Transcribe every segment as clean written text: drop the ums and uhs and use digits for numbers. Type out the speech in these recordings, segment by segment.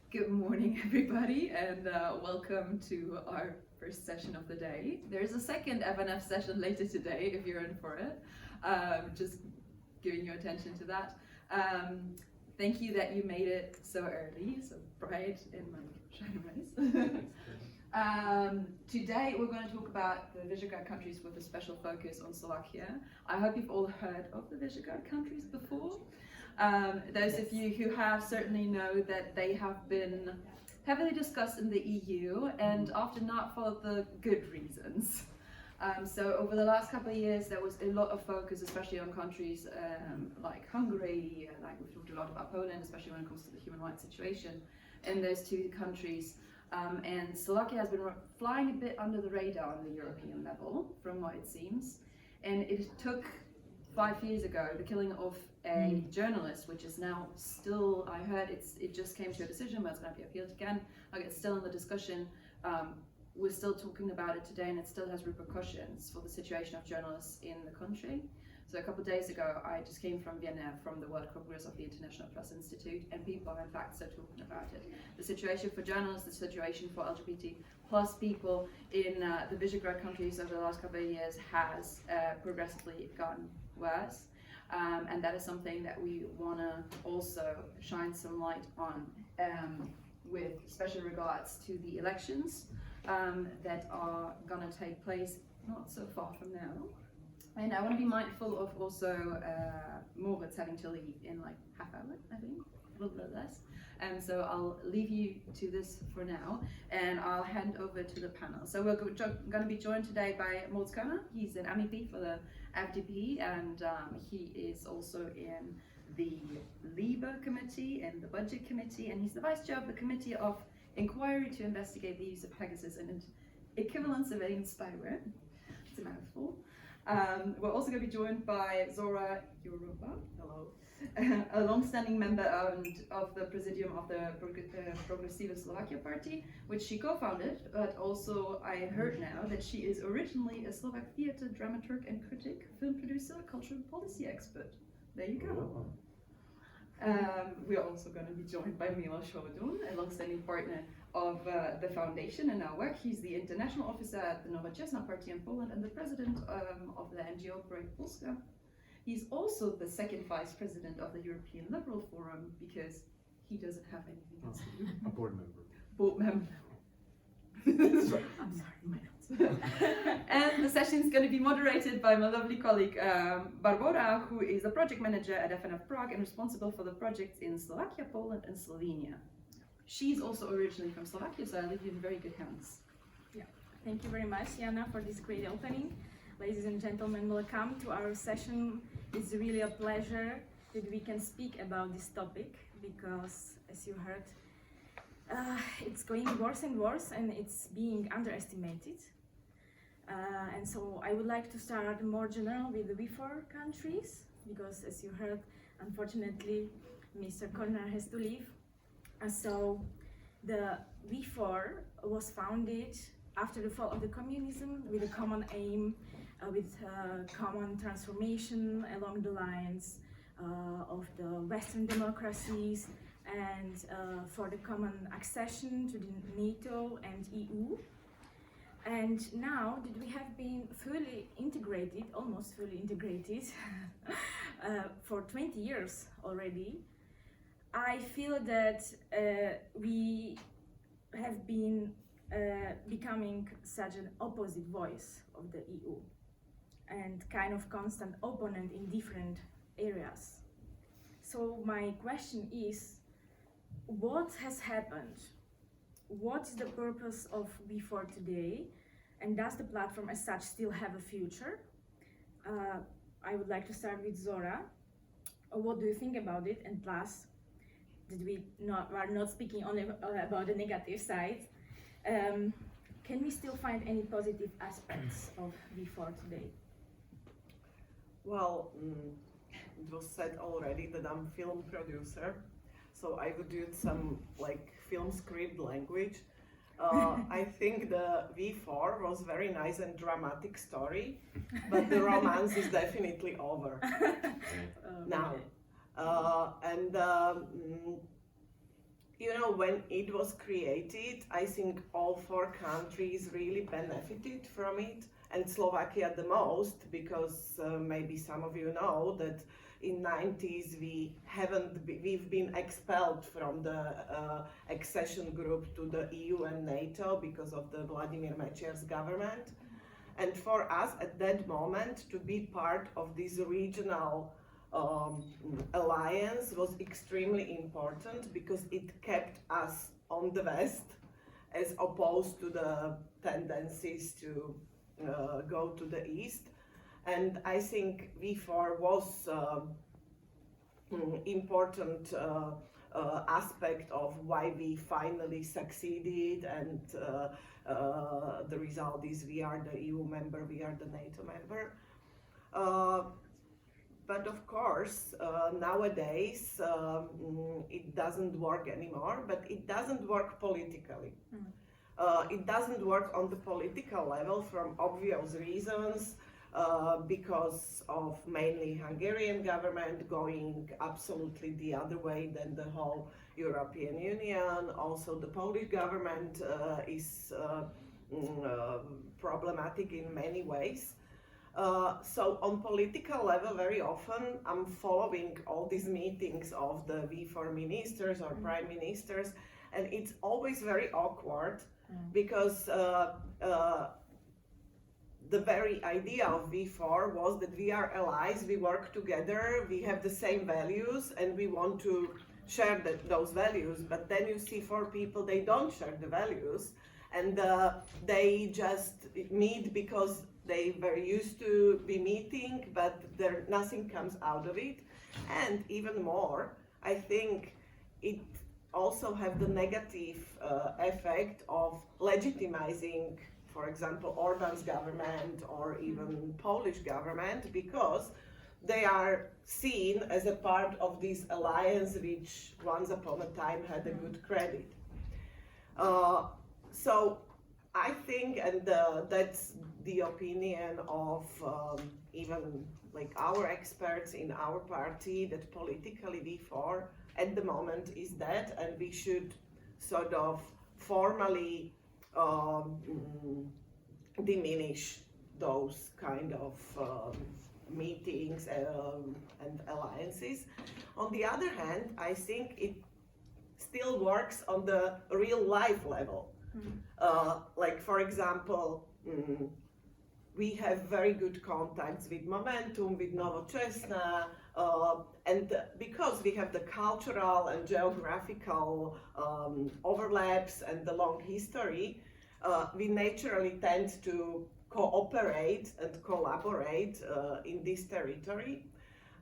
Good morning, everybody, and welcome to our first session of the day. There's a second FNF session later today if you're in for it. Just giving you attention to that. Thank you that you made it so early, so bright in my shiny eyes. Today we're going to talk about the Visegrad countries with a special focus on Slovakia. I hope you've all heard of the Visegrad countries before. Those of you who have certainly know that they have been heavily discussed in the EU and often not for the good reasons. So over the last couple of years there was a lot of focus, especially on countries like Hungary, like we've talked a lot about Poland, especially when it comes to the human rights situation in those two countries. And Slovakia has been flying a bit under the radar on the European level, from what it seems. And it took 5 years ago the killing of a journalist, which is now still, I heard it just came to a decision, but it's going to be appealed again. Like, it's still in the discussion. We're still talking about it today, and it still has repercussions for the situation of journalists in the country. So a couple of days ago, I just came from Vienna, from the World Congress of the International Press Institute, and people are in fact still talking about it. The situation for journalists, the situation for LGBT plus people in the Visegrad countries over the last couple of years has progressively gotten worse. And that is something that we want to also shine some light on, with special regards to the elections that are going to take place not so far from now. And I want to be mindful of also Moritz having to leave in like half hour, I think, a little bit less. And so I'll leave you to this for now, and I'll hand over to the panel. So we're going to be joined today by Moritz Körner. He's an MEP for the FDP, and he is also in the Libe Committee and the Budget Committee, and he's the Vice Chair of the Committee of Inquiry to investigate the use of Pegasus and equivalent surveillance spyware. It's a mouthful. We're also going to be joined by Zora Jourova, hello, a long-standing member of the Presidium of the Progressive Slovakia Party, which she co-founded, but also I heard now that she is originally a Slovak theatre dramaturg and critic, film producer, cultural policy expert. There you go. We are also going to be joined by Miloš Hodun, a long-standing partner of the foundation and our work. He's the international officer at the Nowoczesna Party in Poland and the president of the NGO Projekt Polska. He's also the second vice president of the European Liberal Forum because he doesn't have anything else to do. A board member. Board member. I'm sorry, my notes. And the session is going to be moderated by my lovely colleague Barbora, who is the project manager at FNF Prague and responsible for the projects in Slovakia, Poland and Slovenia. She's also originally from Slovakia, so I leave you in very good hands. Yeah, thank you very much, Jana, for this great opening. Ladies and gentlemen, welcome to our session. It's really a pleasure that we can speak about this topic because, as you heard, it's going worse and worse and it's being underestimated. And so I would like to start more general with the V4 countries because, as you heard, unfortunately, Mr. Körner has to leave. So the V4 was founded after the fall of the communism with a common aim, with common transformation along the lines of the Western democracies and for the common accession to the NATO and EU. And now that we have been fully integrated, almost fully integrated, for 20 years already, I feel that we have been becoming such an opposite voice of the EU and kind of constant opponent in different areas. So my question is, what has happened? What is the purpose of V4 today? And does the platform as such still have a future? I would like to start with Zora. What do you think about it? And plus, are not speaking only about the negative side. Can we still find any positive aspects of V4 today? Well, it was said already that I'm a film producer, so I would use some like film script language. I think the V4 was very nice and dramatic story, but the romance is definitely over now. you know, when it was created, I think all four countries really benefited from it, and Slovakia the most, because maybe some of you know that in 90s we've been expelled from the accession group to the EU and NATO because of the Vladimir Mečiar's government. And for us at that moment to be part of this regional alliance was extremely important, because it kept us on the west as opposed to the tendencies to go to the east. And I think V4 was important aspect of why we finally succeeded, and the result is we are the EU member, we are the NATO member. But of course, nowadays it doesn't work anymore, but it doesn't work politically. It doesn't work on the political level from obvious reasons, because of mainly Hungarian government going absolutely the other way than the whole European Union. Also the Polish government is problematic in many ways. So on political level, very often I'm following all these meetings of the V4 ministers or prime ministers, and it's always very awkward, because the very idea of V4 was that we are allies, we work together, we have the same values, and we want to share those values. But then you see four people, they don't share the values, and they just meet because they were used to be meeting, but nothing comes out of it. And even more, I think it also have the negative effect of legitimizing, for example, Orbán's government or even Polish government, because they are seen as a part of this alliance which once upon a time had a good credit. So I think, and that's the opinion of even like our experts in our party, that politically V4 at the moment is dead, and we should sort of formally diminish those kind of meetings and alliances. On the other hand, I think it still works on the real life level. Like for example, we have very good contacts with Momentum, with Nowoczesna, and because we have the cultural and geographical overlaps and the long history, we naturally tend to cooperate and collaborate in this territory.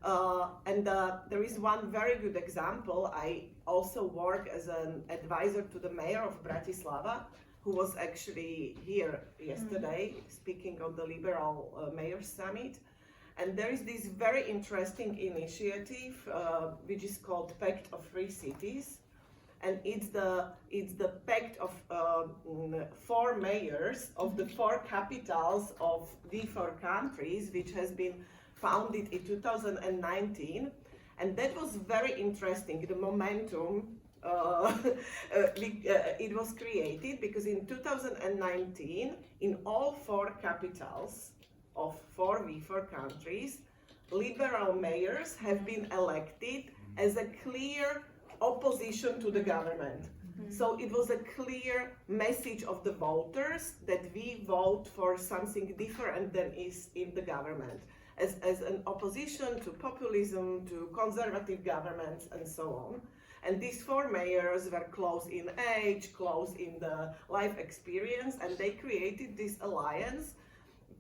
And there is one very good example. I also work as an advisor to the mayor of Bratislava, who was actually here yesterday speaking on the Liberal Mayor's Summit. And there is this very interesting initiative which is called Pact of Free Cities. And it's the pact of four mayors of the four capitals of V4 countries, which has been founded in 2019. And that was very interesting. The momentum, it was created because in 2019, in all four capitals of four V4 countries, liberal mayors have been elected as a clear opposition to the government. So it was a clear message of the voters that we vote for something different than is in the government, as an opposition to populism, to conservative governments, and so on. And these four mayors were close in age, close in the life experience, and they created this alliance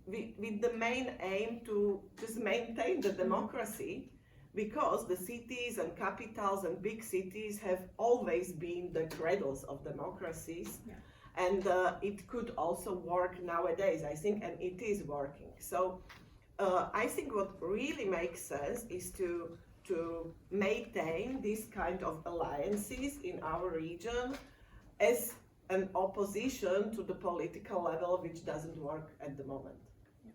with the main aim to just maintain the democracy, because the cities and capitals and big cities have always been the cradles of democracies. Yeah. And it could also work nowadays, I think, and it is working. So I think what really makes sense is to maintain this kind of alliances in our region as an opposition to the political level, which doesn't work at the moment. Yeah.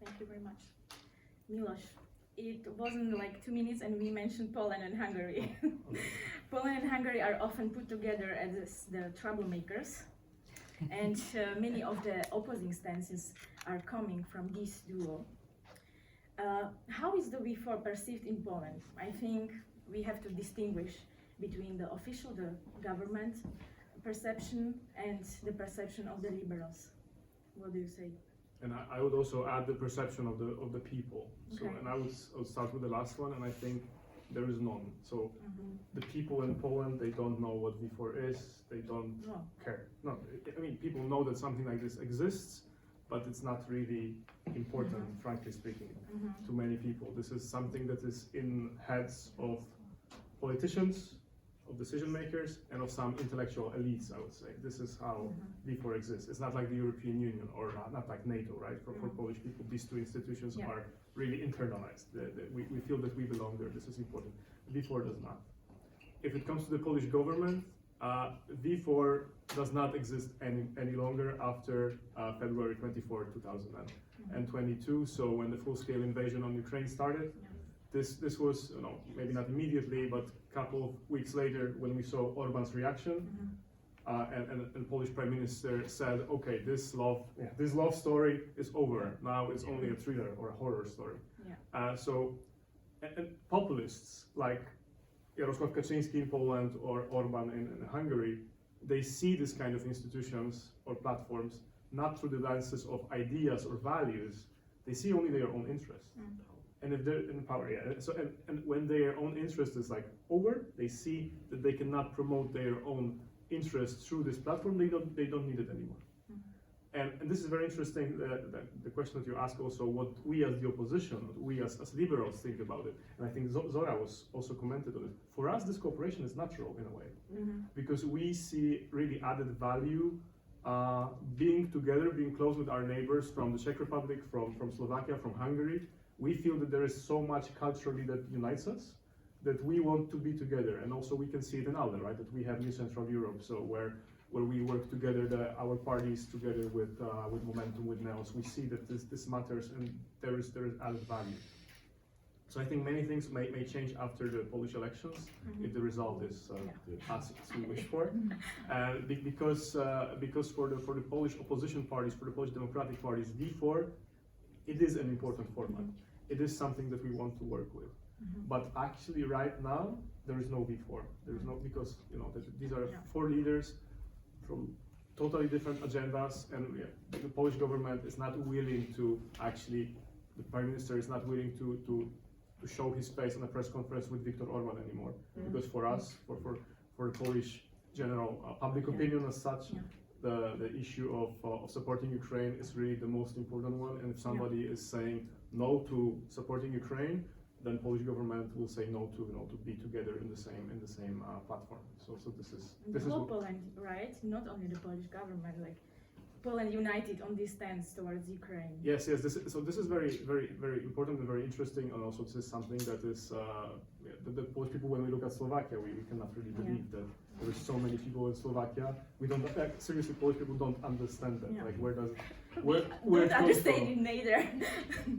Thank you very much. Milos, it wasn't like 2 minutes and we mentioned Poland and Hungary. Poland and Hungary are often put together as the troublemakers, and many of the opposing stances are coming from this duo. How is the V4 perceived in Poland? I think we have to distinguish between the official, the government perception, and the perception of the liberals. What do you say? And I would also add the perception of the people. So, Okay. and I would start with the last one, and I think there is none. So, the people in Poland, they don't know what V4 is. They don't No. care. No, I mean, people know that something like this exists, but it's not really important, frankly speaking, to many people. This is something that is in heads of politicians, of decision makers, and of some intellectual elites, I would say. This is how V4 exists. It's not like the European Union or not like NATO, right? For Polish people, these two institutions are really internalized. We feel that we belong there. This is important. V4 does not. If it comes to the Polish government, V4 does not exist any longer after February 24, 2022. So when the full-scale invasion on Ukraine started, this was, maybe not immediately, but a couple of weeks later when we saw Orbán's reaction, and the Polish Prime Minister said, okay, this love story is over. Now it's only a thriller or a horror story. And populists like Jarosław Kaczyński in Poland or Orbán in Hungary, they see this kind of institutions or platforms not through the lenses of ideas or values. They see only their own interests. And if they're in power, and when their own interest is like over, they see that they cannot promote their own interests through this platform. They don't need it anymore. And this is very interesting, the question that you ask also, what we as the opposition, we as liberals think about it. And I think Zora was also commented on it. For us, this cooperation is natural in a way, because we see really added value being together, being close with our neighbors from the Czech Republic, from Slovakia, from Hungary. We feel that there is so much culturally that unites us, that we want to be together. And also we can see it in ALDE, right? That we have New Central Europe, so where we work together, our parties together with Momentum, with NEOS, we see that this matters and there is added value. So I think many things may change after the Polish elections if the result is as we wish for, because for the Polish opposition parties, for the Polish democratic parties, V4, it is an important format. It is something that we want to work with. But actually, right now, there is no V4. There is no, because these are four leaders from totally different agendas, and the Polish government is not willing to actually. The Prime Minister is not willing to show his face in a press conference with Viktor Orbán anymore. Because for us, for the Polish general public opinion as such, the issue of supporting Ukraine is really the most important one. And if somebody is saying no to supporting Ukraine, then Polish government will say no to be together in the same platform. So this is whole Poland, right? Not only the Polish government, like Poland united on this stance towards Ukraine. Yes. This is very, very, very important and very interesting, and also this is something that is the Polish people. When we look at Slovakia, we cannot really believe that there are so many people in Slovakia. We don't seriously. Polish people don't understand that. Like where don't understand it neither.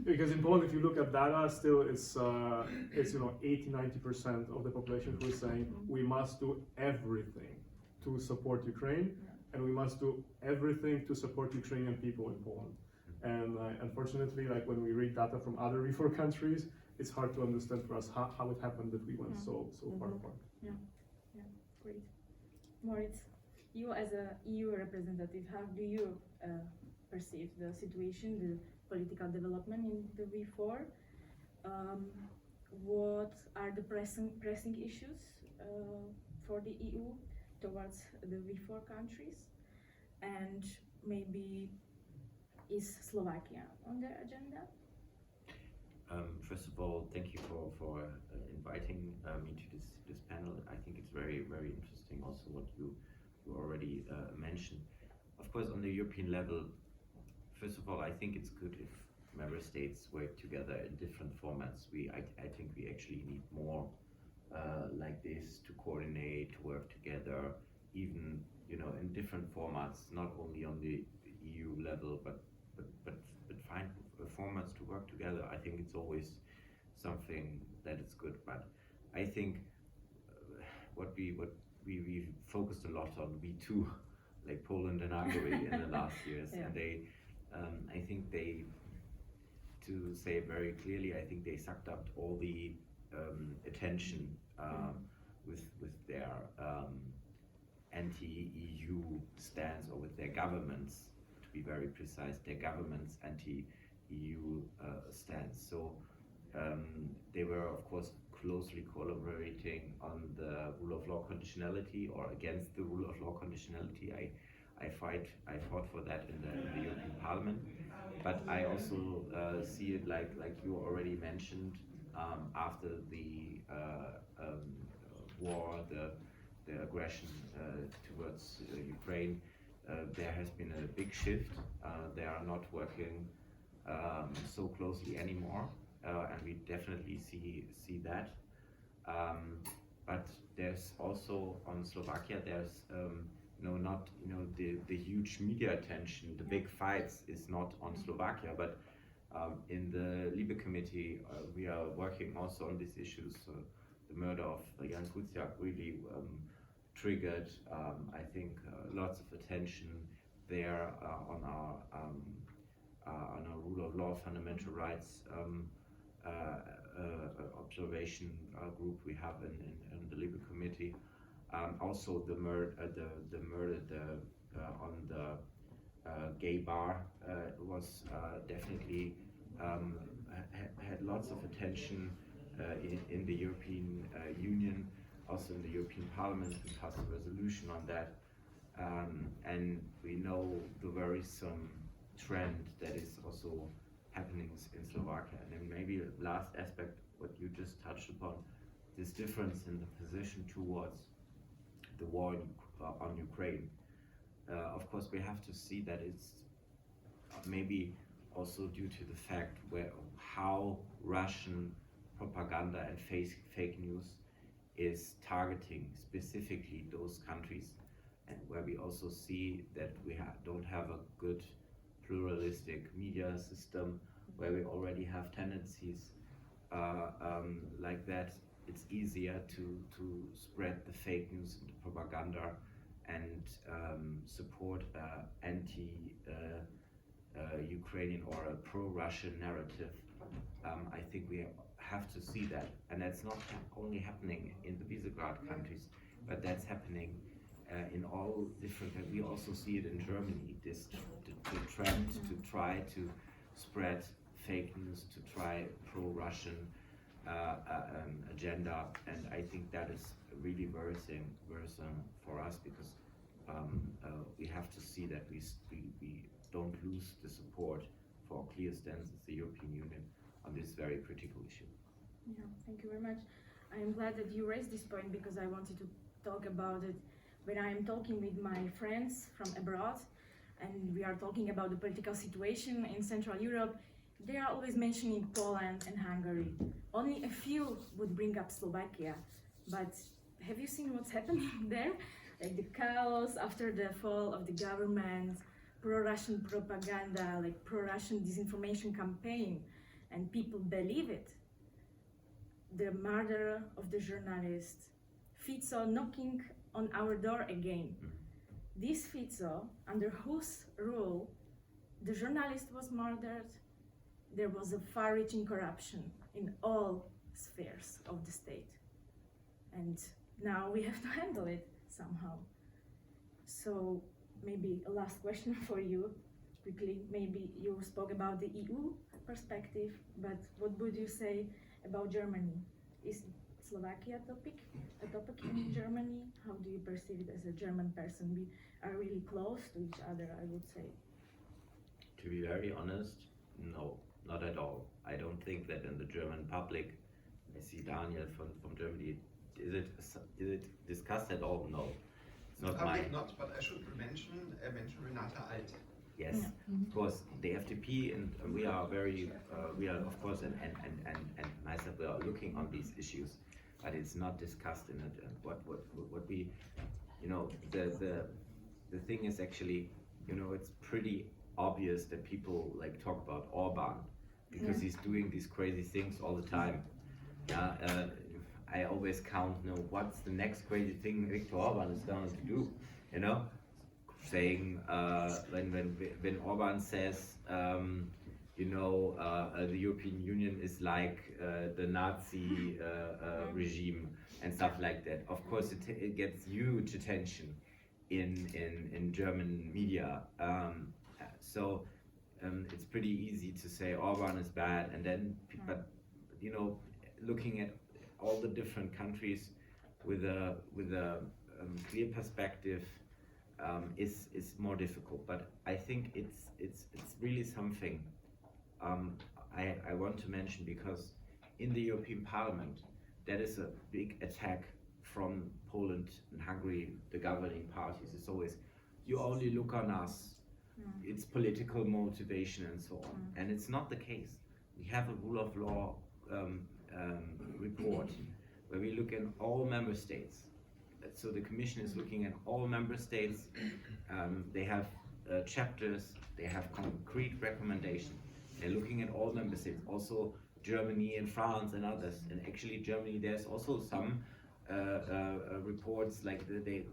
Because in Poland, if you look at data, still it's 80-90% of the population who is saying we must do everything to support Ukraine. And we must do everything to support Ukrainian people in Poland. And unfortunately, like when we read data from other V4 countries, it's hard to understand for us how it happened that we went so far apart. Yeah, great. Moritz, you as a EU representative, how do you perceive the situation, the political development in the V4? What are the pressing issues for the EU towards the V4 countries, and maybe is Slovakia on the agenda? First of all, thank you for inviting me to this panel. I think it's very, very interesting also what you already mentioned. Of course, on the European level, first of all, I think it's good if member states work together in different formats. I think we actually need more like this to coordinate, to work together, even in different formats, not only on the EU level, but find formats to work together. I think it's always something that is good. But I think what we focused a lot on V2, like Poland and Hungary in the last years, Yeah. and they, I think they, to say it very clearly, I think they sucked up all the attention with their anti-EU stance, or with their governments, to be very precise, their government's anti-EU stance. So they were, of course, closely collaborating on the rule of law conditionality, or against the rule of law conditionality. I fought for that in the European Parliament, but I also see it like you already mentioned, after the war, the aggression towards Ukraine, there has been a big shift. They are not working so closely anymore, and we definitely see that. But there's also on Slovakia, there's not the huge media attention, the big fights is not on Slovakia, but in the Libe committee we are working also on these issues. The murder of Jan Kuciak really triggered, I think, lots of attention there on our rule of law, fundamental rights observation group we have in the Libe committee. Also the murder on the gay bar was definitely had lots of attention in the European Union, also in the European Parliament. We passed a resolution on that, and we know the worrisome trend that is also happening in Slovakia. And then maybe the last aspect, what you just touched upon, this difference in the position towards the war on Ukraine. Of course, we have to see that it's maybe also due to the fact how Russian propaganda and fake news is targeting specifically those countries, and where we also see that we don't have a good pluralistic media system, where we already have tendencies like that. It's easier to spread the fake news and the propaganda and support anti-Ukrainian or a pro-Russian narrative. I think we have to see that, and that's not only happening in the Visegrad countries, but that's happening in all different. We also see it in Germany. The trend to try to spread fake news, to try pro-Russian agenda, and I think that is really worrisome for us, because we have to see that we don't lose the support for a clear stance as the European Union on this very critical issue. Yeah, thank you very much. I am glad that you raised this point, because I wanted to talk about it when I am talking with my friends from abroad, and we are talking about the political situation in Central Europe. They are always mentioning Poland and Hungary. Only a few would bring up Slovakia, but have you seen what's happening there? Like the chaos after the fall of the government, pro-Russian propaganda, like pro-Russian disinformation campaign, and people believe it. The murder of the journalist, Fico knocking on our door again. This Fico, under whose rule the journalist was murdered, there was a far-reaching corruption in all spheres of the state. And now we have to handle it somehow. So maybe a last question for you, quickly. Maybe you spoke about the EU perspective, but what would you say about Germany? Is Slovakia a topic in Germany? How do you perceive it as a German person? We are really close to each other, I would say. To be very honest, no, not at all. I don't think that in the German public, I see Daniel from Germany, is it discussed at all? No. It's not Public not, but I should mention Renata Alt. Yes, of course, the FDP, and we are very, we are of course, and myself, we are looking on these issues, but it's not discussed in it. What we, the thing is actually, it's pretty obvious that people like talk about Orbán, because he's doing these crazy things all the time. I always count, what's the next crazy thing Viktor Orbán is going to do, saying when Orbán says, the European Union is like the Nazi regime and stuff like that. Of course, it gets huge attention in German media. So it's pretty easy to say Orbán is bad, and then, but looking at all the different countries with a clear perspective is more difficult. But I think it's really something I want to mention, because in the European Parliament that is a big attack from Poland and Hungary, the governing parties. It's always, you only look on us, it's political motivation and so on. And it's not the case. We have a rule of law report where we look in all member states. So the Commission is looking at all member states. They have chapters, they have concrete recommendations. They're looking at all member states, also Germany and France and others. And actually Germany, there's also some reports, like the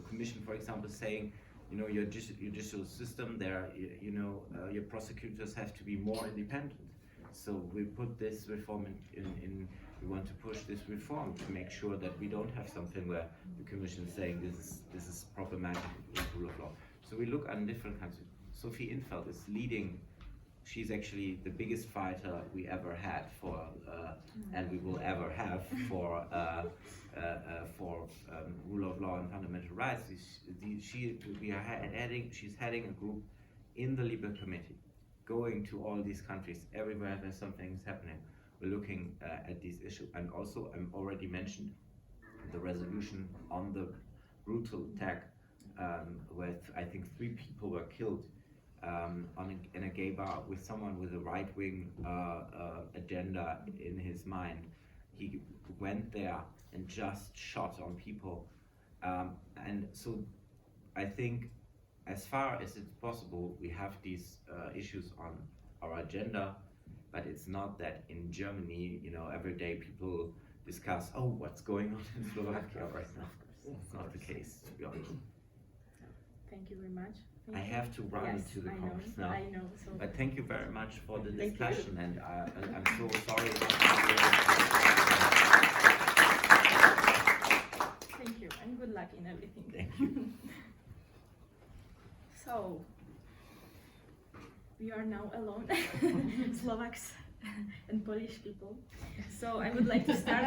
Commission, for example, saying, your judicial system there, your prosecutors have to be more independent. So we put this reform in we want to push this reform to make sure that we don't have something where the Commission is saying this is problematic with rule of law. So we look at different countries. Sophie in 't Veld is leading. She's actually the biggest fighter we ever had for, and we will ever have for rule of law and fundamental rights. She's heading a group in the Libe Committee, going to all these countries, everywhere there's something is happening. We're looking at these issues, and also I already mentioned the resolution on the brutal attack, where I think 3 people were killed. In a gay bar with someone with a right-wing agenda in his mind. He went there and just shot on people. And so I think as far as it's possible, we have these issues on our agenda, but it's not that in Germany, every day people discuss, what's going on in Slovakia right now. It's not the case, to be honest. Thank you very much. I have to run into the conference now. I know. So. But thank you very much for the discussion, and I'm so sorry. Thank you, and good luck in everything. Thank you. So, we are now alone, Slovaks and Polish people. So I would like to start.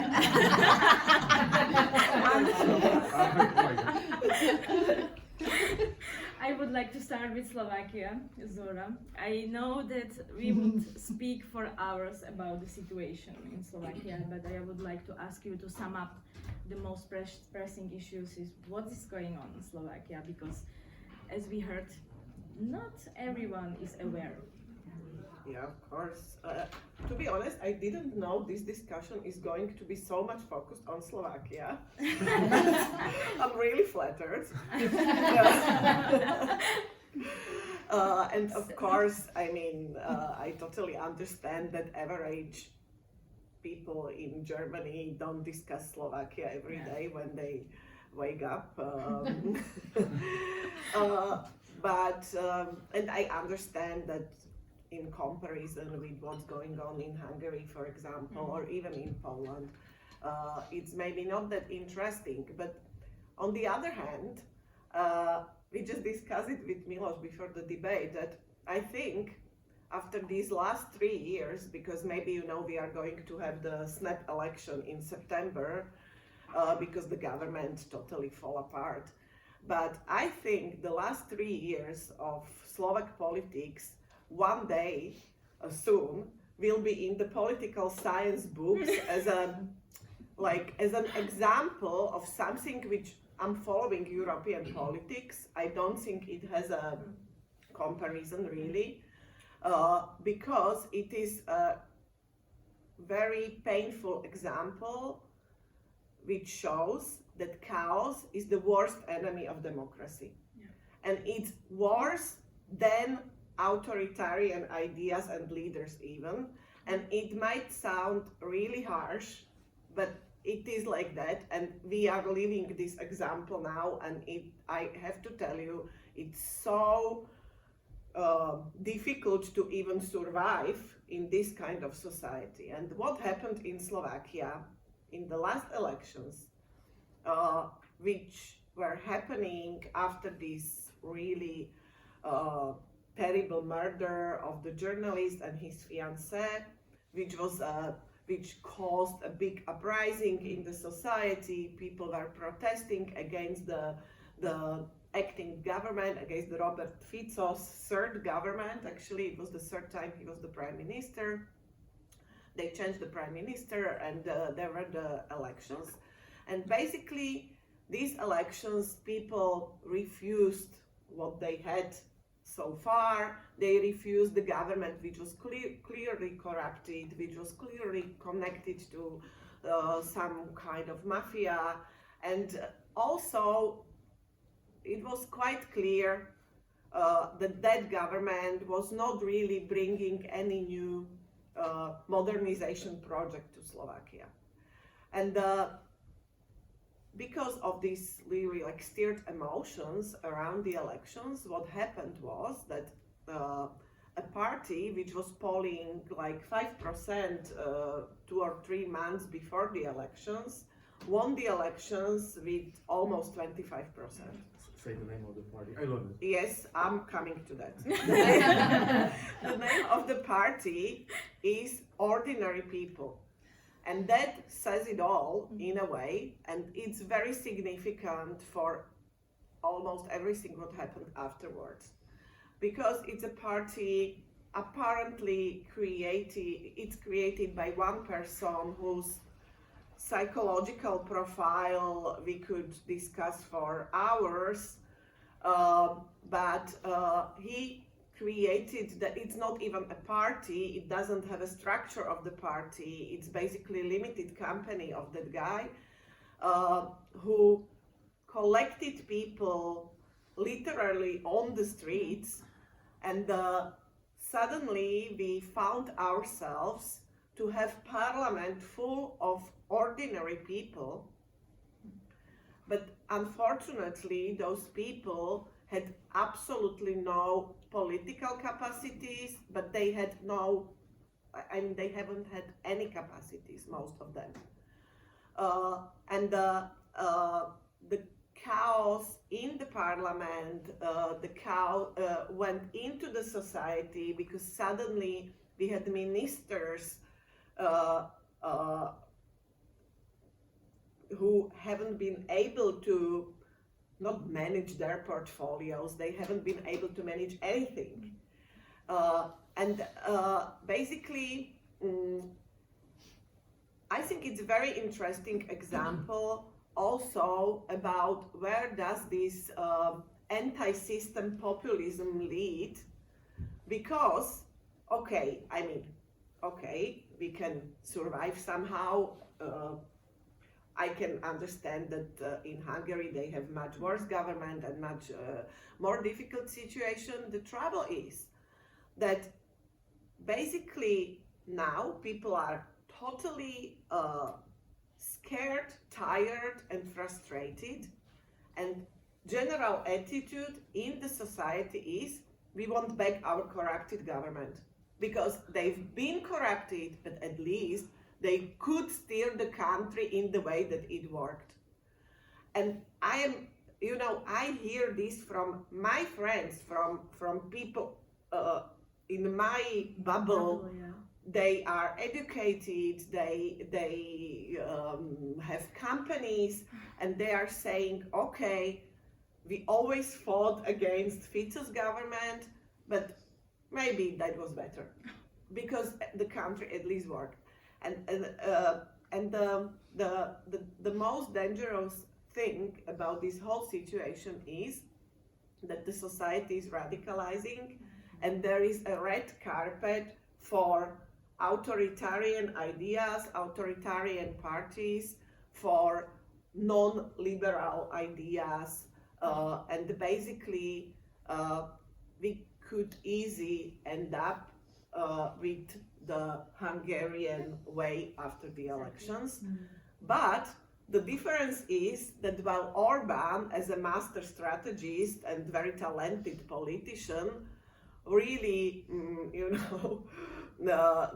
I would like to start with Slovakia, Zora. I know that we would speak for hours about the situation in Slovakia, but I would like to ask you to sum up the most pressing issues. Is what is going on in Slovakia, because as we heard, not everyone is aware. Yeah, of course. To be honest, I didn't know this discussion is going to be so much focused on Slovakia. I'm really flattered. And of course, I totally understand that average people in Germany don't discuss Slovakia every day when they wake up. And I understand that in comparison with what's going on in Hungary, for example, or even in Poland, it's maybe not that interesting. But on the other hand, we just discussed it with Milos before the debate, that I think after these last 3 years, because maybe we are going to have the snap election in September, because the government totally fall apart. But I think the last 3 years of Slovak politics one day, soon, will be in the political science books as an example of something which I'm following European politics. I don't think it has a comparison really, because it is a very painful example which shows that chaos is the worst enemy of democracy. Yeah. And it's worse than authoritarian ideas and leaders even. And it might sound really harsh, but it is like that, and we are living this example now, and I have to tell you, it's so difficult to even survive in this kind of society. And what happened in Slovakia in the last elections, which were happening after this really terrible murder of the journalist and his fiancée, which caused a big uprising in the society. People were protesting against the acting government, against the Robert Fico's third government. Actually, it was the third time he was the prime minister. They changed the prime minister, and there were the elections. And basically, these elections, people refused what they had so far. They refused the government, which was clearly corrupted, which was clearly connected to some kind of mafia. And also, it was quite clear that that government was not really bringing any new modernization project to Slovakia. And because of these really like stirred emotions around the elections, what happened was that a party which was polling like 5% 2 or 3 months before the elections won the elections with almost 25%. Say the name of the party. I love it. Yes, I'm coming to that. The name of the party is Ordinary People. And that says it all in a way, and it's very significant for almost everything what happened afterwards. Because it's a party apparently created by one person whose psychological profile we could discuss for hours, but he created that. It's not even a party, it doesn't have a structure of the party, it's basically a limited company of that guy who collected people literally on the streets, and suddenly we found ourselves to have parliament full of ordinary people, but unfortunately those people had absolutely no political capacities, but they had they haven't had any capacities, most of them. And the chaos in the parliament, the chaos went into the society, because suddenly we had ministers who haven't been able to not manage their portfolios, they haven't been able to manage anything. Basically, I think it's a very interesting example also about where does this anti-system populism lead, because, we can survive somehow. I can understand that in Hungary they have much worse government and much more difficult situation. The trouble is that basically now people are totally scared, tired and frustrated, and general attitude in the society is we want back our corrupted government, because they've been corrupted, but at least they could steer the country in the way that it worked. And I hear this from my friends, from people in my bubble. Yeah. They are educated, they have companies, and they are saying, okay, we always fought against Fico's government, but maybe that was better, because the country at least worked. And the most dangerous thing about this whole situation is that the society is radicalizing, and there is a red carpet for authoritarian ideas, authoritarian parties, for non-liberal ideas, and basically we could easily end up with the Hungarian way after the elections. But the difference is that while Orbán, as a master strategist and very talented politician, really,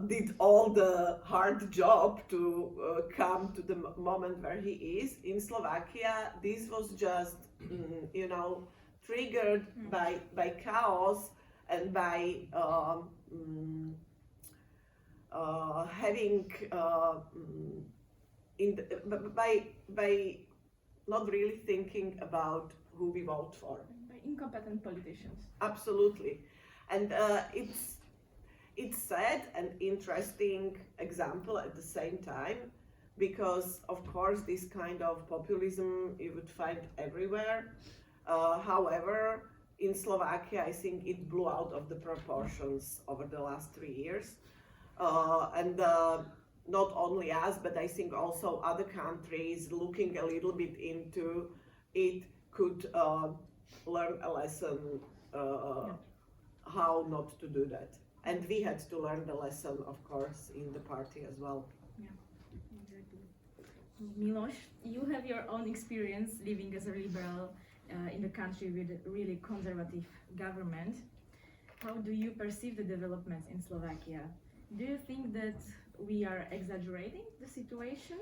did all the hard job to come to the moment where he is in Slovakia, this was just, triggered by chaos and by having by not really thinking about who we vote for. By incompetent politicians. Absolutely, and it's sad and interesting example at the same time, because of course this kind of populism you would find everywhere. However, in Slovakia, I think it blew out of the proportions over the last 3 years, and not only us, but I think also other countries looking a little bit into it could learn a lesson how not to do that. And we had to learn the lesson, of course, in the party as well. Yeah, exactly. Milos, you have your own experience living as a liberal in the country with a really conservative government. How do you perceive the developments in Slovakia? Do you think that we are exaggerating the situation?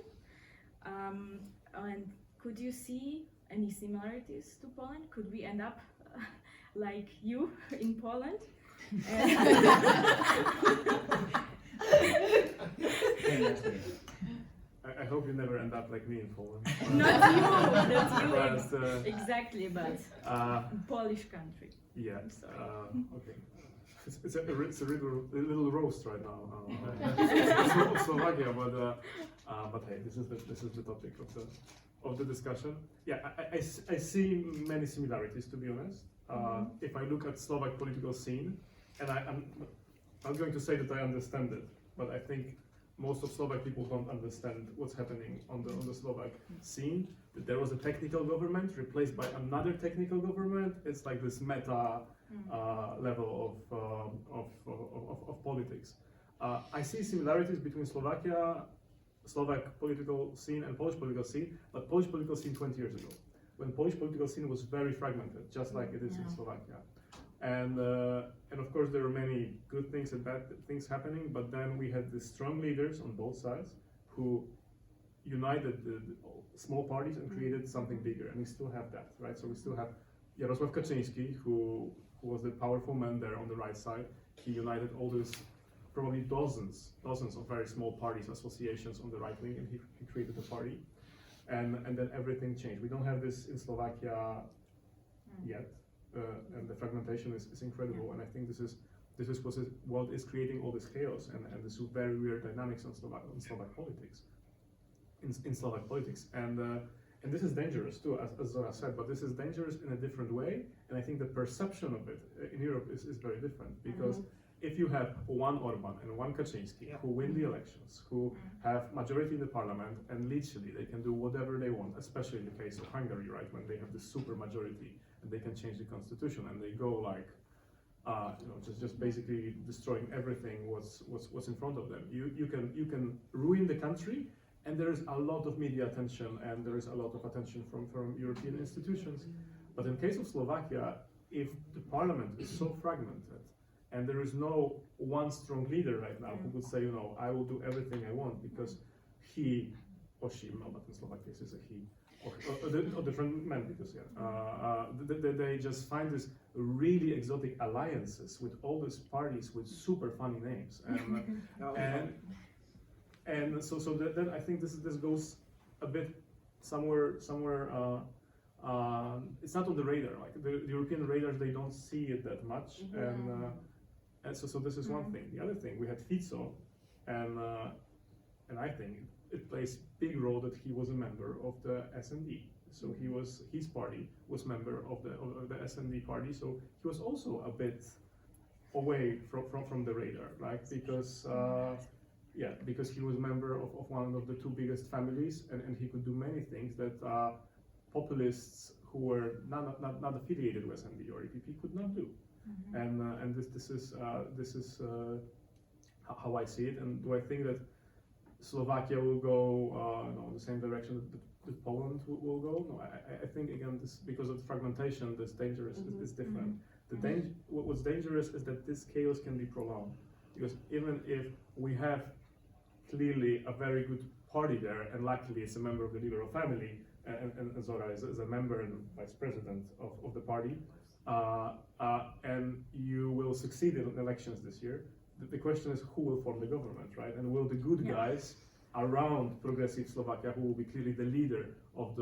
And could you see any similarities to Poland? Could we end up like you in Poland? I hope you never end up like me in Poland. Not you. But, exactly, but Polish country. Yeah. Okay. It's a little roast right now of Slovakia, but hey, this is the topic of the discussion. Yeah, I see many similarities, to be honest. If I look at Slovak political scene, and I'm not going to say that I understand it, but I think most of Slovak people don't understand what's happening on the Slovak scene. That there was a technical government replaced by another technical government. It's like this meta level of politics. I see similarities between Slovak political scene and Polish political scene, but Polish political scene 20 years ago, when Polish political scene was very fragmented, just like it is in Slovakia. And of course there were many good things and bad things happening, but then we had these strong leaders on both sides who united the small parties and created something bigger, and we still have that, right? So we still have Jarosław Kaczyński, who was the powerful man there on the right side. He united all these probably dozens of very small parties, associations on the right wing, and he created a party. And then everything changed. We don't have this in Slovakia yet, and the fragmentation is incredible. And I think this is what is creating all this chaos and this very weird dynamics in Slovak politics. In Slovak politics, and this is dangerous too, as Zora said. But this is dangerous in a different way, and I think the perception of it in Europe is very different, because if you have one Orbán and one Kaczynski who win the elections, who have majority in the parliament, and literally they can do whatever they want, especially in the case of Hungary, right, when they have the super majority and they can change the constitution and they go like, just basically destroying everything what's in front of them. You can ruin the country. And there is a lot of media attention, and there is a lot of attention from European institutions. But in case of Slovakia, if the parliament is so fragmented, and there is no one strong leader right now who would say, I will do everything I want, because he or she, no, but in Slovak case is a he, or different men, because they just find this really exotic alliances with all these parties with super funny names, and so then I think this goes a bit somewhere. It's not on the radar. Like the European radars, they don't see it that much, and so this is one thing. The other thing, we had Fico, and I think it plays big role that he was a member of the SND. So his party was member of the SND party. So he was also a bit away from the radar, right? Because he was a member of one of the two biggest families, and he could do many things that populists who were not affiliated with SND or EPP could not do. And this is how I see it. And do I think that Slovakia will go the same direction that Poland will go. No, I think again this because of the fragmentation, this dangerous is different. What's dangerous is that this chaos can be prolonged, because even if we have clearly a very good party there, and luckily it's a member of the liberal family, and Zora is a member and vice president of the party, and you will succeed in elections this year. The question is who will form the government, right? And will the good guys around progressive Slovakia, who will be clearly the leader of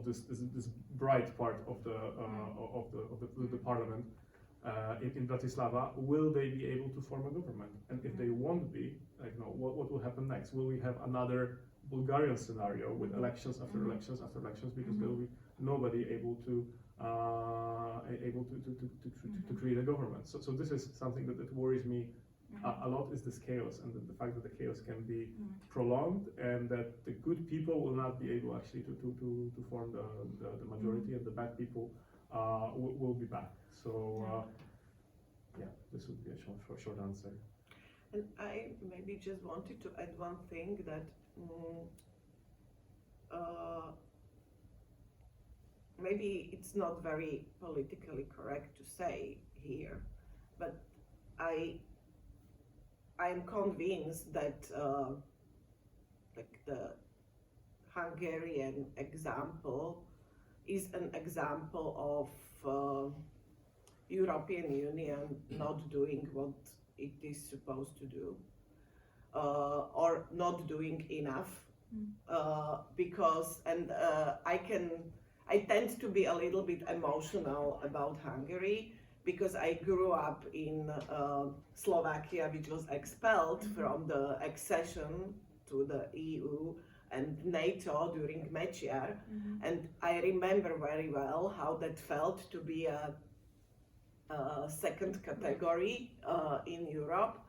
this bright part of the parliament in Bratislava, will they be able to form a government? And if they won't be, what will happen next? Will we have another Bulgarian scenario with elections after elections after elections, because there will be nobody able to create a government? So this is something that worries me a lot, is this chaos, and the fact that the chaos can be prolonged, and that the good people will not be able actually to form the majority, and the bad people will be back. So this would be a short answer. And I maybe just wanted to add one thing, that maybe it's not very politically correct to say here, but I am convinced that the Hungarian example is an example of European Union not doing what it is supposed to do, or not doing enough, because I tend to be a little bit emotional about Hungary, because I grew up in Slovakia, which was expelled from the accession to the EU and NATO during Mečiar, and I remember very well how that felt to be a second category in Europe.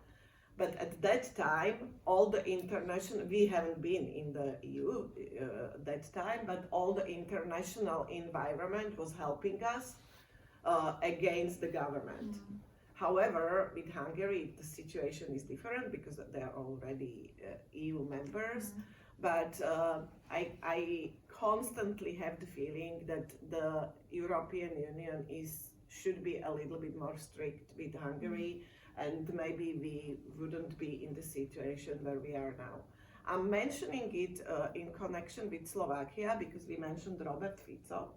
But at that time, all the international, we haven't been in the EU that time, but all the international environment was helping us against the government. However, with Hungary, the situation is different because they are already EU members. But I constantly have the feeling that the European Union should be a little bit more strict with Hungary, and maybe we wouldn't be in the situation where we are now. I'm mentioning it in connection with Slovakia because we mentioned Robert Fico.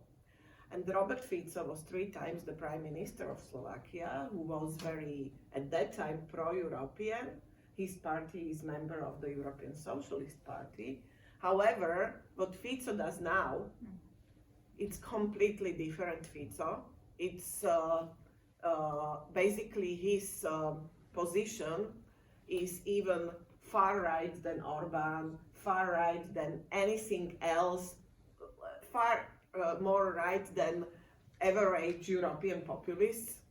And Robert Fico was 3 times the Prime Minister of Slovakia, who was very, at that time, pro-European. His party is member of the European Socialist Party. However, what Fico does now, it's completely different Fico. It's basically his position is even far right than Orbán, far right than anything else, far more right than average European populists,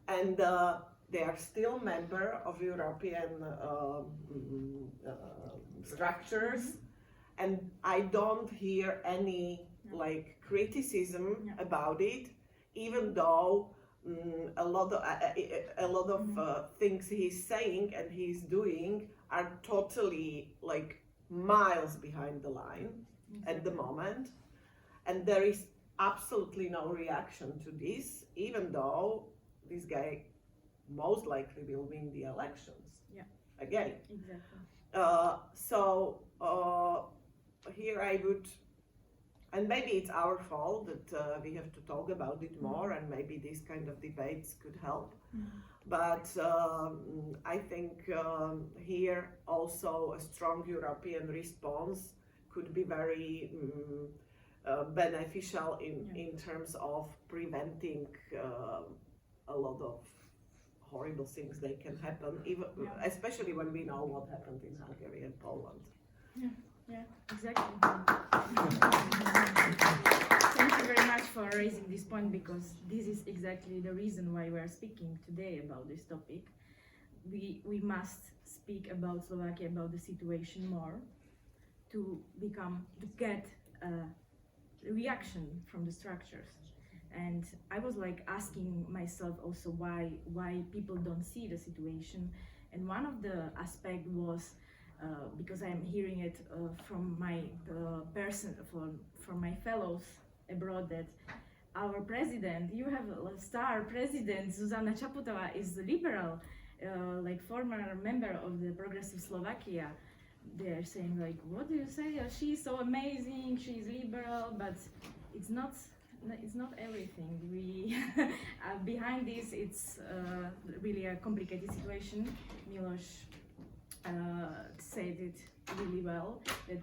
and they are still member of European structures, and I don't hear any criticism about it, even though a lot of things he's saying and he's doing are totally miles behind the line at the moment. And there is absolutely no reaction to this, even though this guy most likely will win the elections. Again. Exactly. So here I would, and maybe it's our fault that we have to talk about it more, and maybe these kind of debates could help. But I think here also a strong European response could be very beneficial in terms of preventing a lot of horrible things that can happen, even especially when we know what happened in Hungary and Poland. Yeah, exactly. Thank you very much for raising this point, because this is exactly the reason why we are speaking today about this topic. We must speak about Slovakia, about the situation more, to get reaction from the structures. And I was asking myself also why people don't see the situation, and one of the aspects was because I'm hearing it from my from my fellows abroad, that our president, you have a star president, Zuzana Čaputová, is liberal, like former member of the Progressive Slovakia. They're saying like, what do you say? She's so amazing, she's liberal, but it's not everything. We behind this, it's really a complicated situation. Miloš said it really well, that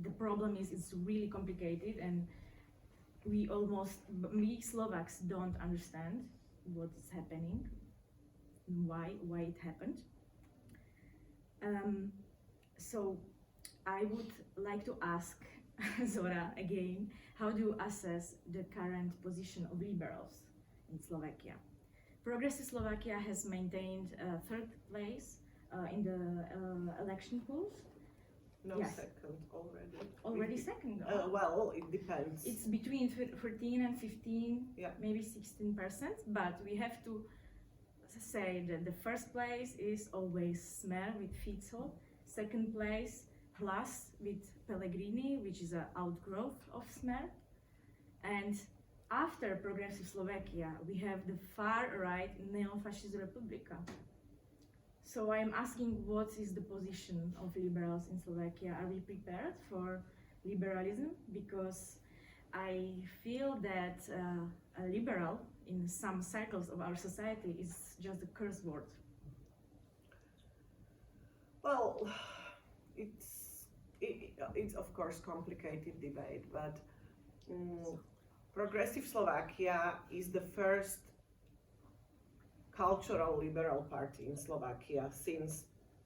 the problem is it's really complicated, and we Slovaks don't understand what is happening, why it happened. So I would like to ask Zora again, how do you assess the current position of liberals in Slovakia? Progressive Slovakia has maintained third place in the election polls. No, Yes. second already. Already second? Well, it depends. It's between 13 and 15, Yeah. maybe 16%, but we have to say that the first place is always Smer with Fico, second place Hlas with Pellegrini, which is an outgrowth of Smer, and after Progressive Slovakia we have the far-right neo-fascist Republika. So I'm asking, what is the position of liberals in Slovakia? Are we prepared for liberalism? Because I feel that a liberal in some circles of our society is just a curse word. Well, it's of course complicated debate, but Progressive Slovakia is the first cultural liberal party in Slovakia since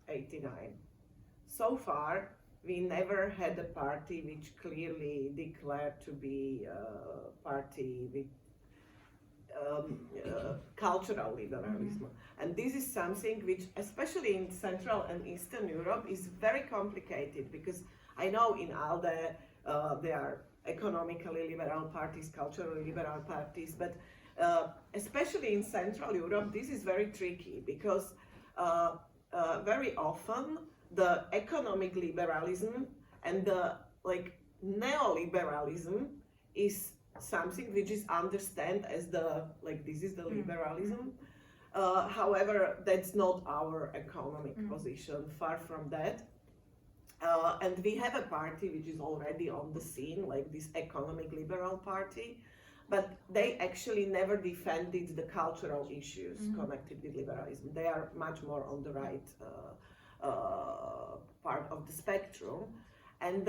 '89. So far, we never had a party which clearly declared to be a party with cultural liberalism. And this is something which, especially in Central and Eastern Europe, is very complicated, because I know in ALDE there are economically liberal parties, culturally liberal parties, but especially in Central Europe, this is very tricky, because very often the economic liberalism and the neoliberalism is something which is understood as this is the liberalism. However, that's not our economic position, far from that. And we have a party which is already on the scene, like this economic liberal party, but they actually never defended the cultural issues connected with liberalism. They are much more on the right part of the spectrum. And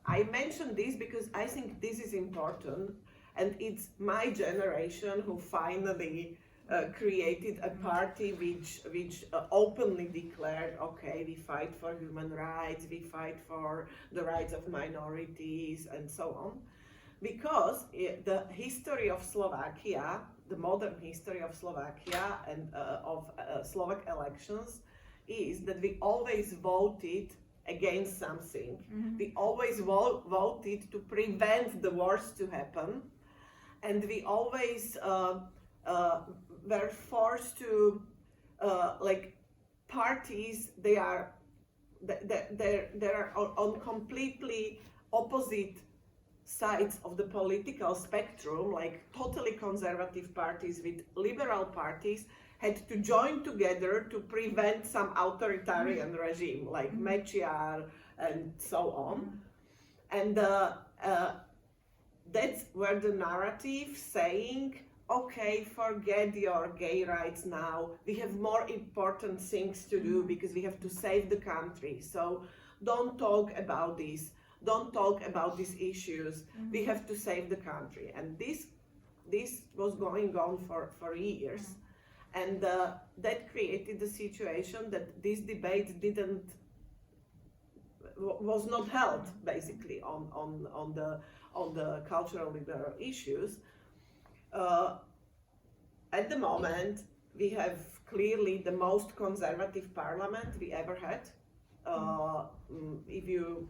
I mention this because I think this is important, and it's my generation who finally created a party which openly declared, okay, we fight for human rights, we fight for the rights of minorities, and so on. Because the history of Slovakia, the modern history of Slovakia and of Slovak elections, is that we always voted against something. We always voted to prevent the wars to happen, and we always were forced to parties. They are on completely opposite sides of the political spectrum, like totally conservative parties with liberal parties had to join together to prevent some authoritarian regime like Mečiar and so on. And that's where the narrative saying, okay, forget your gay rights now, we have more important things to do because we have to save the country, so don't talk about this, don't talk about these issues, we have to save the country. And this was going on for years. And that created the situation that this debate was not held basically on the cultural liberal issues. At the moment, we have clearly the most conservative parliament we ever had. If you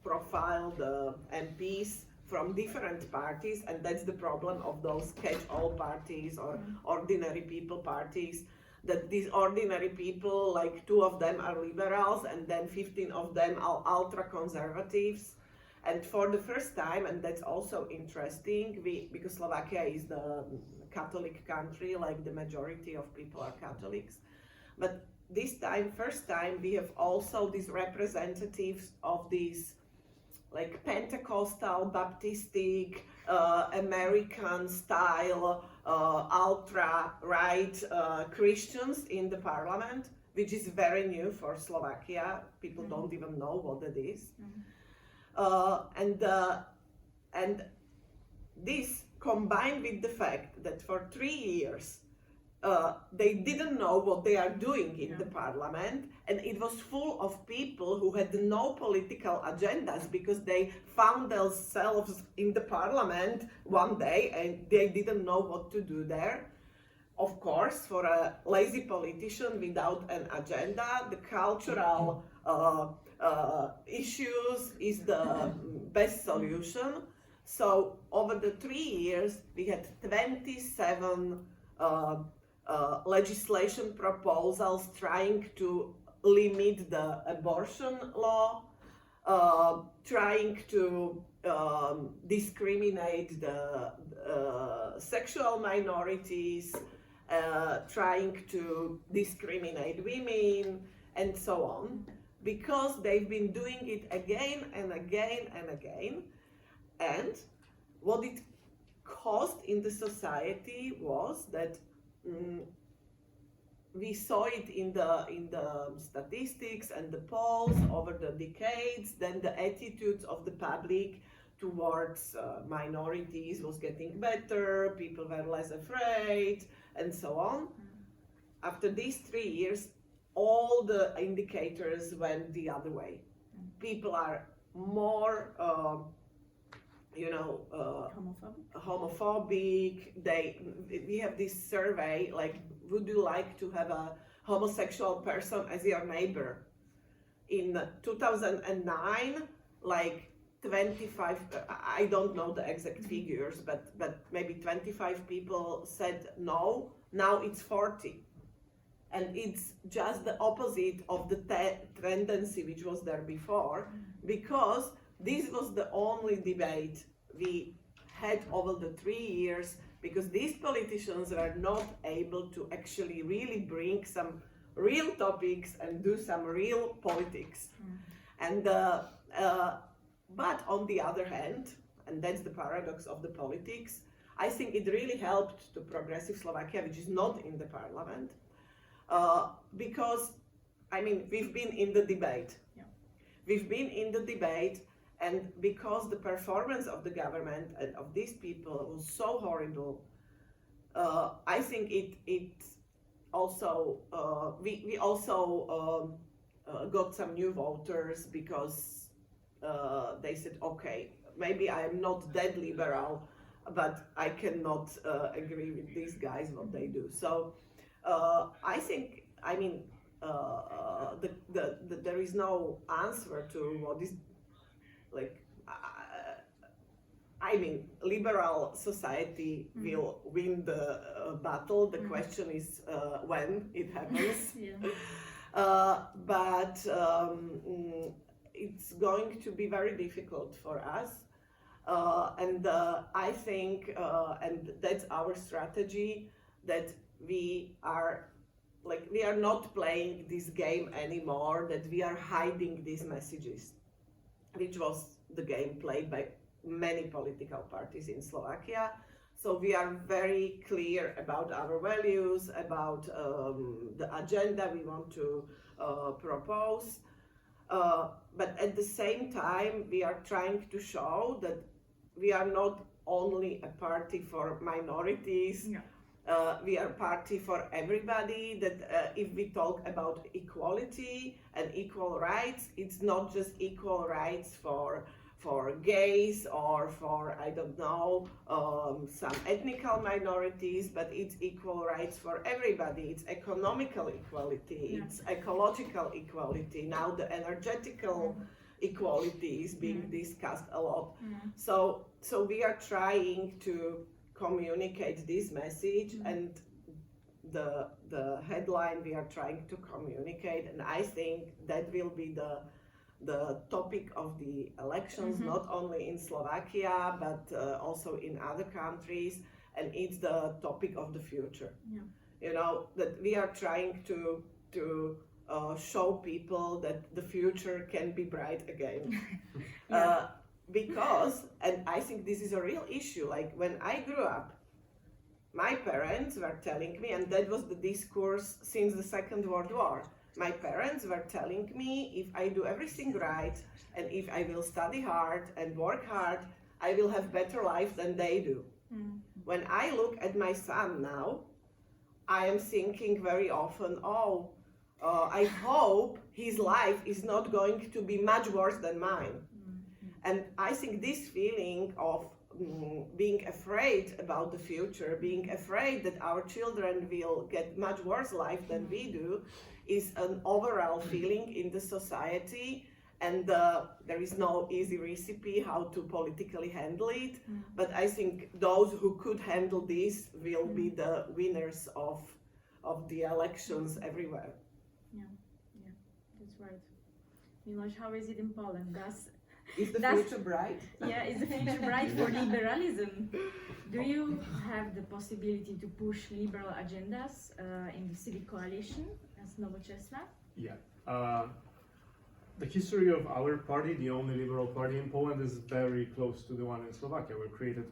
profile the MPs from different parties, and that's the problem of those catch-all parties or ordinary people parties. that these ordinary people, like 2 of them are liberals and then 15 of them are ultra-conservatives. And for the first time, and that's also interesting, because Slovakia is the Catholic country, like the majority of people are Catholics, but this time, first time, we have also these representatives of these like Pentecostal, Baptistic, American style, ultra-right Christians in the parliament, which is very new for Slovakia. People don't even know what that is. And this combined with the fact that for 3 years they didn't know what they are doing in the parliament, and it was full of people who had no political agendas because they found themselves in the parliament one day and they didn't know what to do there. Of course, for a lazy politician without an agenda, the cultural issues is the best solution. So over the 3 years, we had 27 legislation proposals trying to limit the abortion law, trying to discriminate the sexual minorities, trying to discriminate women, and so on, because they've been doing it again and again and again. And what it caused in the society was that we saw it in the statistics and the polls over the decades. Then the attitudes of the public towards minorities was getting better, people were less afraid, and so on. After these 3 years, all the indicators went the other way. People are more homophobic. We have this survey, like, would you like to have a homosexual person as your neighbor? In 2009, like 25, I don't know the exact figures, but maybe 25 people said no. Now it's 40. And it's just the opposite of the tendency which was there before, because this was the only debate we had over the 3 years, because these politicians were not able to actually really bring some real topics and do some real politics. And but on the other hand, and that's the paradox of the politics, I think it really helped to progressive Slovakia, which is not in the parliament, because, I mean, we've been in the debate. We've been in the debate, and because the performance of the government and of these people was so horrible, I think it also, we also got some new voters, because they said, okay, maybe I am not that liberal, but I cannot agree with these guys, what they do. So I think, I mean, there is no answer to what is, like, I mean, liberal society will win the battle. The question is when it happens. But it's going to be very difficult for us. And I think, and that's our strategy, that we are not playing this game anymore, that we are hiding these messages, which was the game played by many political parties in Slovakia. So we are very clear about our values, about the agenda we want to propose. But at the same time, we are trying to show that we are not only a party for minorities, we are a party for everybody, that if we talk about equality and equal rights, it's not just equal rights for gays or for, I don't know, some ethnical minorities, but it's equal rights for everybody. It's economical equality, it's ecological equality. Now the energetical equality is being discussed a lot. So we are trying to communicate this message, and the headline we are trying to communicate, and I think that will be the topic of the elections, not only in Slovakia but also in other countries, and it's the topic of the future. Yeah. You know, that we are trying to show people that the future can be bright again. Because, and I think this is a real issue, like when I grew up, my parents were telling me, and that was the discourse since the Second World War, my parents were telling me if I do everything right and if I will study hard and work hard, I will have better life than they do. When I look at my son now, I am thinking very often, I hope his life is not going to be much worse than mine. And I think this feeling of being afraid about the future, being afraid that our children will get much worse life than we do, is an overall feeling in the society. And there is no easy recipe how to politically handle it. But I think those who could handle this will be the winners of the elections everywhere. Yeah, that's right. Miloš, how is it in Poland? Is the That's- future bright? Yeah, is the future bright for liberalism? Do you have the possibility to push liberal agendas in the civic coalition as Nowoczesna? Yeah. The history of our party, the only liberal party in Poland, is very close to the one in Slovakia. We were created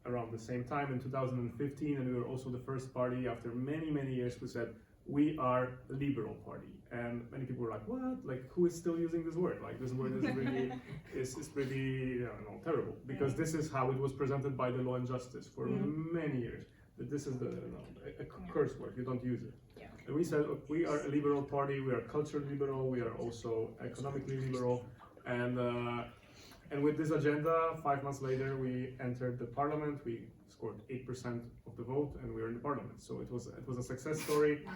around the same time in 2015, and we were also the first party after many, many years who said, we are a liberal party. And many people were like, what? Like, who is still using this word? Like, this word is really, is pretty, terrible. Because this is how it was presented by the Law and Justice for many years. That this is a curse word, you don't use it. Yeah. And we said, look, we are a liberal party, we are culturally liberal, we are also economically liberal. And with this agenda, 5 months later, we entered the parliament. We scored 8% of the vote, and we were in the parliament. So it was a success story.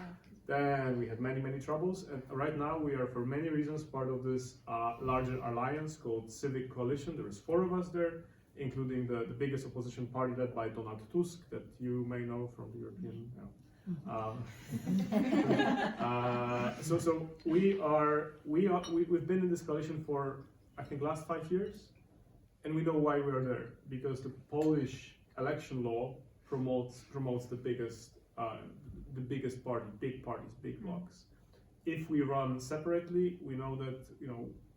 Then we had many troubles, and right now we are, for many reasons, part of this larger alliance called Civic Coalition. There is 4 of us there, including the biggest opposition party led by Donald Tusk, that you may know from the European. So we've been in this coalition for, I think, last 5 years, and we know why we are there, because the Polish election law promotes the biggest party, big parties, big blocs. If we run separately, we know that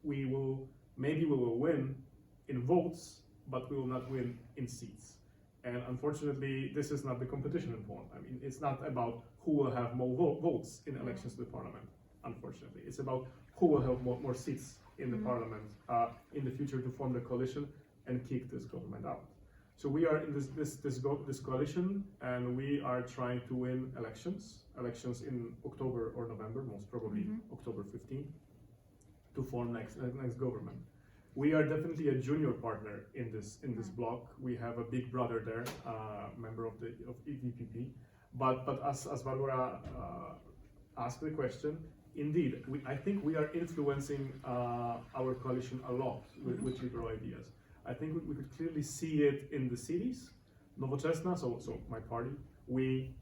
we will win in votes, but we will not win in seats. And unfortunately, this is not the competition in Poland. I mean, it's not about who will have more votes in elections to the parliament. Unfortunately, it's about who will have more seats in the parliament in the future to form the coalition and kick this government out. So we are in this coalition, and we are trying to win elections in October or November, most probably October 15th, to form next government. We are definitely a junior partner in this bloc. We have a big brother there, member of EVPP. But as Barbara asked the question, indeed, I think we are influencing our coalition a lot with liberal ideas. I think we could clearly see it in the cities. Nowoczesna, so my party, we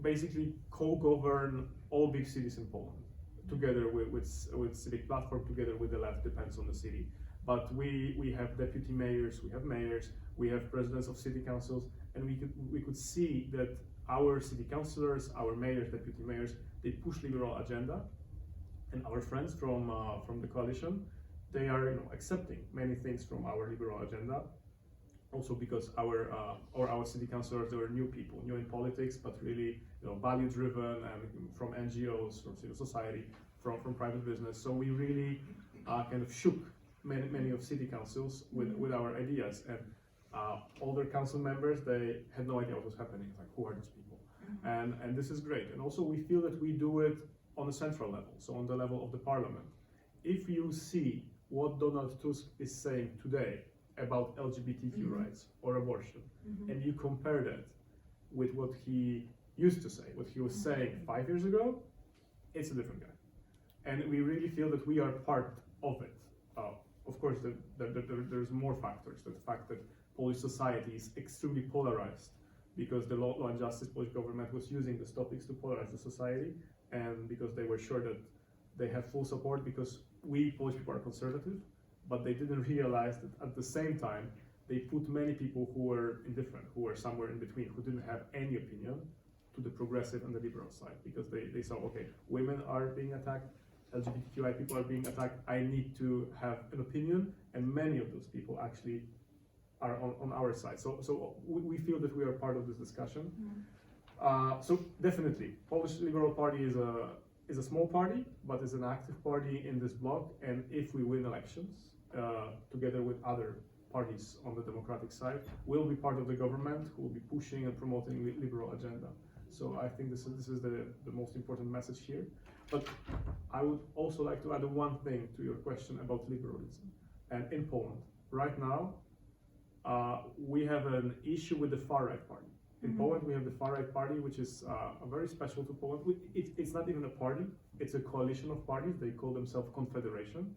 basically co-govern all big cities in Poland, together with Civic Platform, together with the left, depends on the city. But we have deputy mayors, we have mayors, we have presidents of city councils, and we could see that our city councillors, our mayors, deputy mayors, they push liberal agenda, and our friends from the coalition, they are accepting many things from our liberal agenda. Also because our city councillors, they were new people, new in politics, but really value driven, and from NGOs, from civil society, from private business. So we really kind of shook many of city councils with our ideas, and older council members, they had no idea what was happening. Like, who are these people? And this is great. And also we feel that we do it on a central level, so on the level of the parliament. If you see what Donald Tusk is saying today about LGBTQ rights or abortion, and you compare that with what he used to say, what he was saying 5 years ago, it's a different guy. And we really feel that we are part of it. Of course, there's more factors. The fact that Polish society is extremely polarized. because the Law and Justice Polish government was using these topics to polarize the society, and because they were sure that they have full support because we Polish people are conservative, but they didn't realize that at the same time they put many people who were indifferent, who were somewhere in between, who didn't have any opinion, to the progressive and the liberal side, because they saw, okay, women are being attacked, LGBTQI people are being attacked, I need to have an opinion, and many of those people actually are on our side. So we feel that we are part of this discussion. So definitely, Polish Liberal Party is a small party, but is an active party in this bloc, and if we win elections, together with other parties on the democratic side, we'll be part of the government who will be pushing and promoting the liberal agenda. So I think this is the most important message here. But I would also like to add one thing to your question about liberalism. And in Poland, right now, we have an issue with the far-right party. In Poland, we have the far-right party, which is very special to Poland. It's not even a party, it's a coalition of parties. They call themselves Confederation.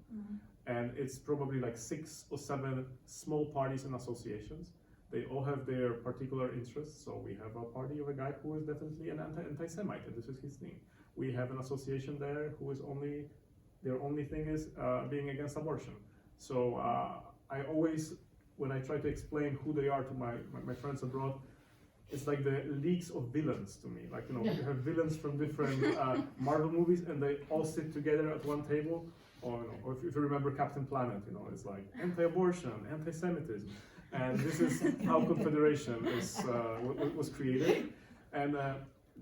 And it's probably like 6 or 7 small parties and associations. They all have their particular interests. So we have a party of a guy who is definitely an anti-Semite, and this is his thing. We have an association there who is their only thing is being against abortion. So I always, when I try to explain who they are to my friends abroad, it's like the leagues of villains to me. Like, you have villains from different Marvel movies, and they all sit together at one table. Or if you remember Captain Planet, it's like anti-abortion, anti-Semitism. And this is how Confederation was created. And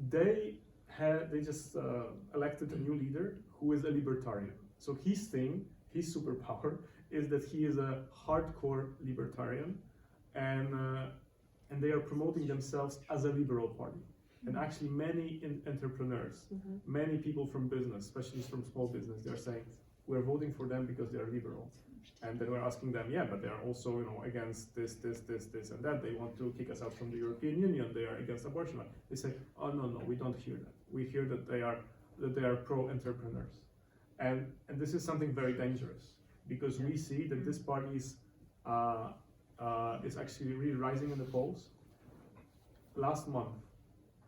they just elected a new leader who is a libertarian. So his thing, his superpower, is that he is a hardcore libertarian, and they are promoting themselves as a liberal party. And actually many entrepreneurs, many people from business, especially from small business, they are saying, we're voting for them because they are liberal. And then we're asking them, yeah, but they are also, against this, and that. They want to kick us out from the European Union. They are against abortion. They say, oh no, we don't hear that. We hear that they are pro-entrepreneurs, and this is something very dangerous, because we see that this party is actually really rising in the polls. Last month,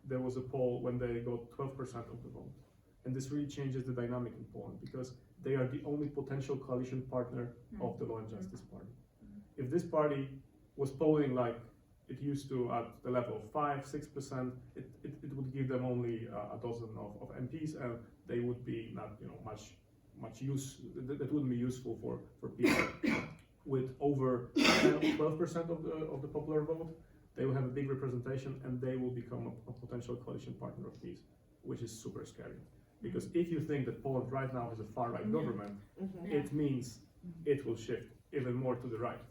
there was a poll when they got 12% of the vote, and this really changes the dynamic in Poland, because they are the only potential coalition partner of the Law and Justice Party. If this party was polling like it used to at the level of 5-6%, it would give them only a dozen of MPs, and they would be not much use. That wouldn't be useful for people. With over 12% of the popular vote, they will have a big representation, and they will become a potential coalition partner of peace, which is super scary. Because if you think that Poland right now has a far-right government, it means it will shift even more to the right.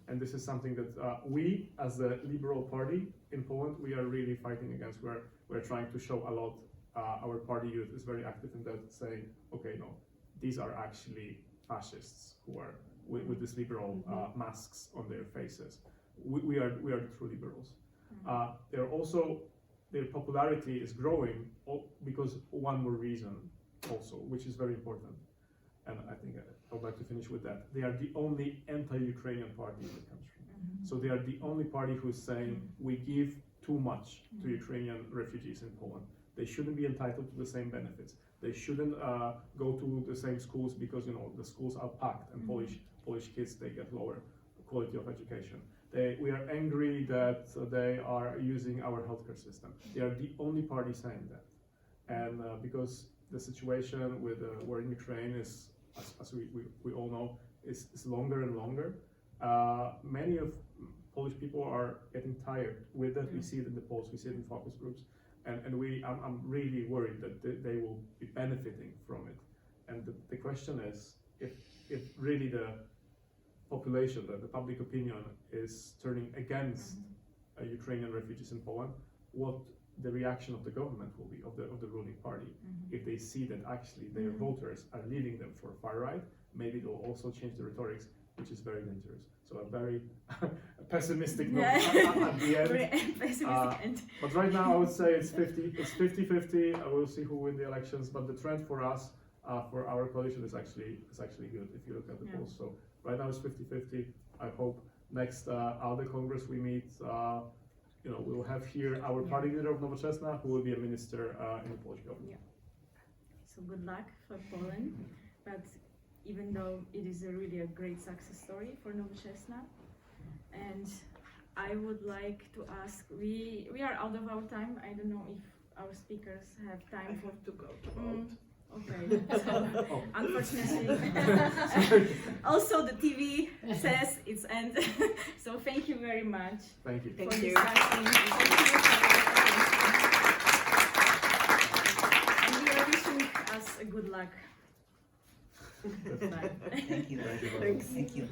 And this is something that we, as the Liberal Party in Poland, we are really fighting against. We're trying to show a lot. Our party youth is very active in that, saying, okay, no, these are actually fascists who are with these liberal masks on their faces. We are the true liberals. They're also, their popularity is growing because one more reason also, which is very important. And I think I would like to finish with that. They are the only anti-Ukrainian party in the country. So they are the only party who is saying, we give too much to Ukrainian refugees in Poland. They shouldn't be entitled to the same benefits. They shouldn't go to the same schools, because the schools are packed, and Polish kids, they get lower quality of education. We are angry that they are using our healthcare system. They are the only party saying that. And because the situation with war in Ukraine is, as we all know, is longer and longer, many of Polish people are getting tired with that. We see it in the polls, we see it in focus groups, and I'm really worried that they will be benefiting from it. And the question is, if really the population, the public opinion is turning against Ukrainian refugees in Poland, what the reaction of the government will be, of the ruling party. If they see that actually their voters are leading them for far right, maybe they'll also change the rhetorics, which is very dangerous. So a very pessimistic note at the end. Very pessimistic end. But right now I would say it's 50-50. I will see who win the elections, but the trend for us, for our coalition, is actually good if you look at the polls. So right now it's 50-50. I hope next ALDE Congress we meet we'll have here our party leader of Nowoczesna, who will be a minister in the Polish government. So good luck for Poland, but even though it is really a great success story for Nowoczesna, and I would like to ask, we are out of our time. I don't know if our speakers have I time for. have to go to vote. Okay, so Oh. unfortunately, also the TV says it's end. So thank you very much Thank you. Thank for you. discussing. And we are wishing us a good luck. Bye. Thank you. Thank you. Thanks. Thank you.